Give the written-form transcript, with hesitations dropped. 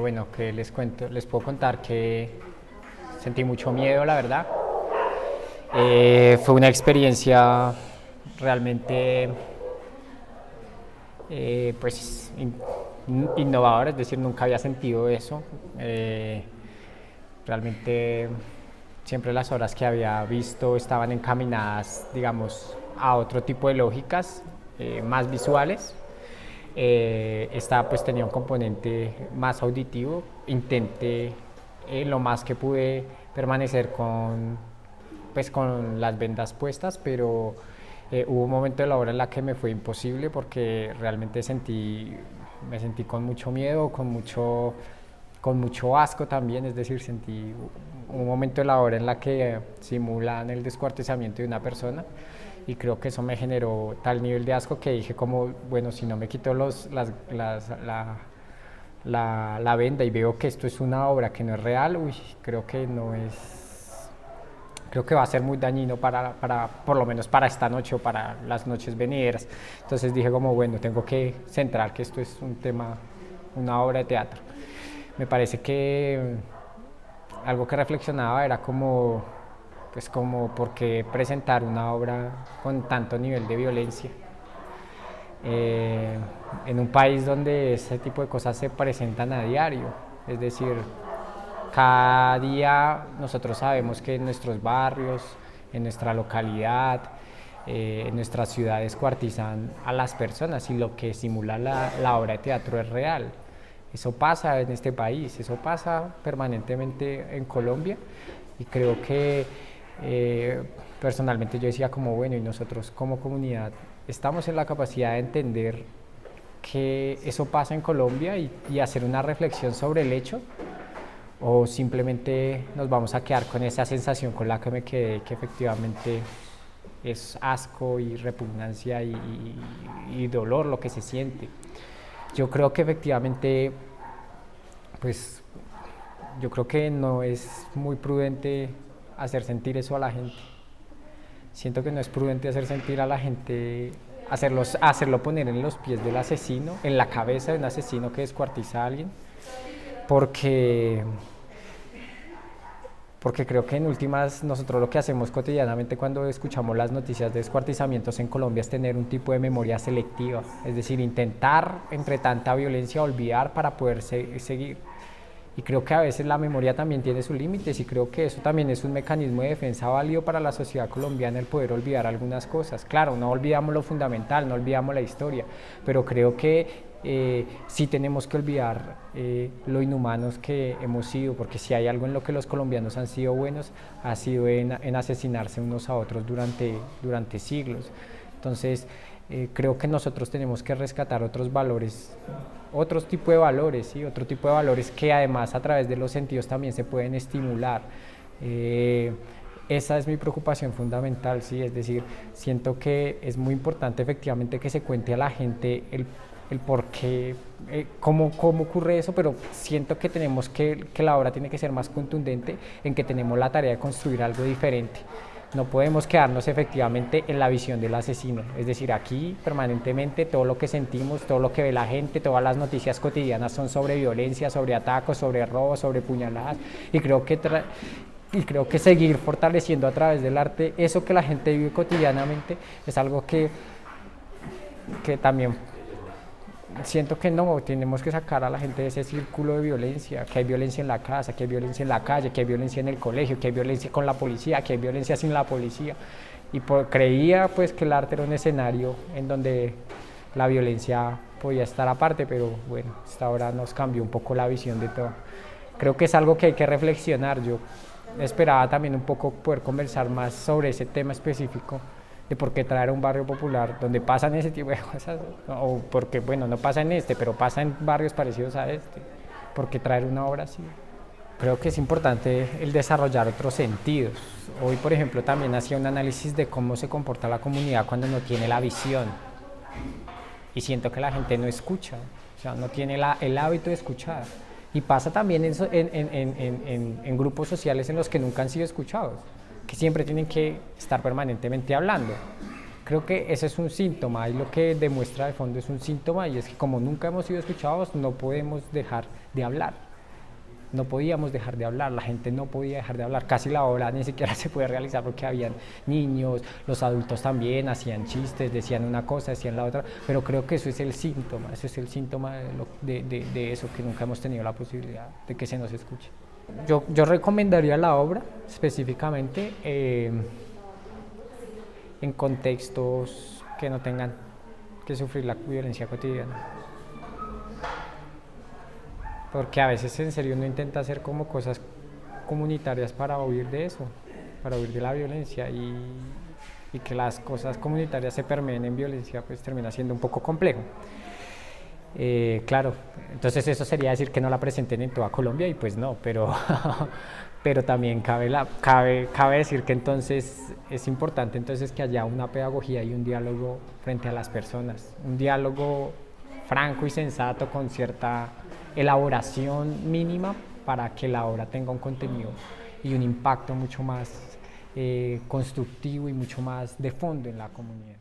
bueno, que les cuento, les puedo contar que sentí mucho miedo, la verdad. Fue una experiencia realmente pues innovadora, es decir, nunca había sentido eso. Realmente siempre las obras que había visto estaban encaminadas, digamos, a otro tipo de lógicas más visuales. Esta pues tenía un componente más auditivo. Intenté lo más que pude permanecer con las vendas puestas, pero hubo un momento de la obra en la que me fue imposible porque realmente me sentí con mucho miedo, con mucho asco también, es decir, sentí un momento de la obra en la que simulan el descuartizamiento de una persona y creo que eso me generó tal nivel de asco que dije como, bueno, si no me quito la venda y veo que esto es una obra que no es real, uy, creo que va a ser muy dañino por lo menos para esta noche o para las noches venideras. Entonces dije como, bueno, tengo que centrar que esto es un tema, una obra de teatro. Me parece que algo que reflexionaba era como, pues como por qué presentar una obra con tanto nivel de violencia eh, en un país donde ese tipo de cosas se presentan a diario. Es decir, cada día nosotros sabemos que en nuestros barrios, en nuestra localidad, en nuestras ciudades cuartizan a las personas y lo que simula la obra de teatro es real. Eso pasa en este país, eso pasa permanentemente en Colombia y creo que personalmente yo decía como bueno y nosotros como comunidad estamos en la capacidad de entender que eso pasa en Colombia y hacer una reflexión sobre el hecho o simplemente nos vamos a quedar con esa sensación con la que me quedé que efectivamente es asco y repugnancia y dolor lo que se siente. Yo creo que efectivamente, pues, yo creo que no es muy prudente hacer sentir eso a la gente. Siento que no es prudente hacer sentir a la gente, hacerlo poner en los pies del asesino, en la cabeza de un asesino que descuartiza a alguien, porque porque creo que en últimas nosotros lo que hacemos cotidianamente cuando escuchamos las noticias de descuartizamientos en Colombia es tener un tipo de memoria selectiva, es decir, intentar entre tanta violencia olvidar para poder seguir. Y creo que a veces la memoria también tiene sus límites y creo que eso también es un mecanismo de defensa válido para la sociedad colombiana el poder olvidar algunas cosas. Claro, no olvidamos lo fundamental, no olvidamos la historia, pero creo que sí tenemos que olvidar lo inhumanos que hemos sido, porque si hay algo en lo que los colombianos han sido buenos, ha sido en asesinarse unos a otros durante siglos. Entonces, creo que nosotros tenemos que rescatar otros valores, otro tipo de valores, ¿sí? Otro tipo de valores que además a través de los sentidos también se pueden estimular. Esa es mi preocupación fundamental, ¿sí? Es decir, siento que es muy importante efectivamente que se cuente a la gente el por qué, cómo ocurre eso, pero siento que que la obra tiene que ser más contundente en que tenemos la tarea de construir algo diferente. No podemos quedarnos efectivamente en la visión del asesino, es decir, aquí permanentemente todo lo que sentimos, todo lo que ve la gente, todas las noticias cotidianas son sobre violencia, sobre atacos, sobre robos, sobre puñaladas y creo que seguir fortaleciendo a través del arte eso que la gente vive cotidianamente es algo que también siento que no, tenemos que sacar a la gente de ese círculo de violencia, que hay violencia en la casa, que hay violencia en la calle, que hay violencia en el colegio, que hay violencia con la policía, que hay violencia sin la policía. Y creía pues que el arte era un escenario en donde la violencia podía estar aparte, pero bueno, hasta ahora nos cambió un poco la visión de todo. Creo que es algo que hay que reflexionar. Yo esperaba también un poco poder conversar más sobre ese tema específico de por qué traer a un barrio popular donde pasan ese tipo de cosas, o porque, bueno, no pasa en este, pero pasa en barrios parecidos a este, ¿por qué traer una obra así? Creo que es importante el desarrollar otros sentidos. Hoy, por ejemplo, también hacía un análisis de cómo se comporta la comunidad cuando no tiene la visión, y siento que la gente no escucha, o sea, no tiene el hábito de escuchar. Y pasa también en grupos sociales en los que nunca han sido escuchados, que siempre tienen que estar permanentemente hablando. Creo que ese es un síntoma y lo que demuestra de fondo es un síntoma y es que como nunca hemos sido escuchados no podemos dejar de hablar. no podíamos dejar de hablar, la gente no podía dejar de hablar, casi la obra ni siquiera se puede realizar porque habían niños, los adultos también hacían chistes, decían una cosa, decían la otra, pero creo que eso es el síntoma de eso, que nunca hemos tenido la posibilidad de que se nos escuche. Yo recomendaría la obra específicamente en contextos que no tengan que sufrir la violencia cotidiana. Porque a veces en serio uno intenta hacer como cosas comunitarias para huir de eso, para huir de la violencia y que las cosas comunitarias se permeen en violencia, pues termina siendo un poco complejo. Claro, entonces eso sería decir que no la presenten en toda Colombia y pues no, pero también cabe decir que entonces es importante entonces que haya una pedagogía y un diálogo frente a las personas, un diálogo franco y sensato con cierta elaboración mínima para que la obra tenga un contenido y un impacto mucho más constructivo y mucho más de fondo en la comunidad.